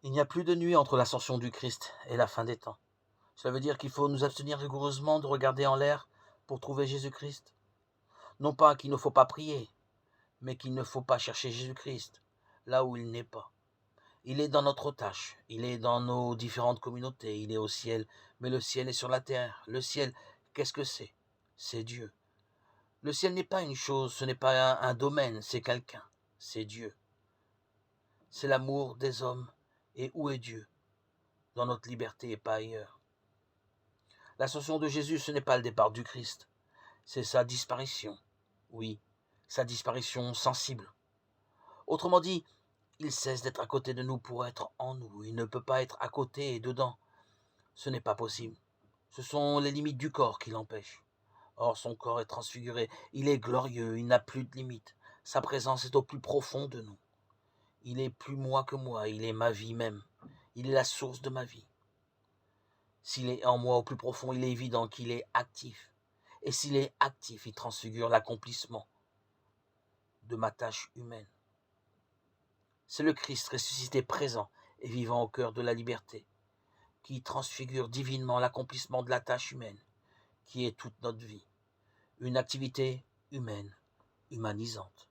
Il n'y a plus de nuit entre l'ascension du Christ et la fin des temps. Cela veut dire qu'il faut nous abstenir rigoureusement de regarder en l'air pour trouver Jésus-Christ. Non pas qu'il ne faut pas prier, mais qu'il ne faut pas chercher Jésus-Christ là où il n'est pas. Il est dans notre tâche, il est dans nos différentes communautés, il est au ciel, mais le ciel est sur la terre. Le ciel, qu'est-ce que c'est? C'est Dieu. Le ciel n'est pas une chose, ce n'est pas un domaine, c'est quelqu'un, c'est Dieu. C'est l'amour des hommes. Et où est Dieu? Dans notre liberté et pas ailleurs. L'ascension de Jésus, ce n'est pas le départ du Christ, c'est sa disparition. Oui, sa disparition sensible. Autrement dit, il cesse d'être à côté de nous pour être en nous. Il ne peut pas être à côté et dedans. Ce n'est pas possible. Ce sont les limites du corps qui l'empêchent. Or, son corps est transfiguré. Il est glorieux, il n'a plus de limites. Sa présence est au plus profond de nous. Il est plus moi que moi, il est ma vie même. Il est la source de ma vie. S'il est en moi au plus profond, il est évident qu'il est actif. Et s'il est actif, il transfigure l'accomplissement de ma tâche humaine. C'est le Christ ressuscité présent et vivant au cœur de la liberté, qui transfigure divinement l'accomplissement de la tâche humaine, qui est toute notre vie. Une activité humaine, humanisante.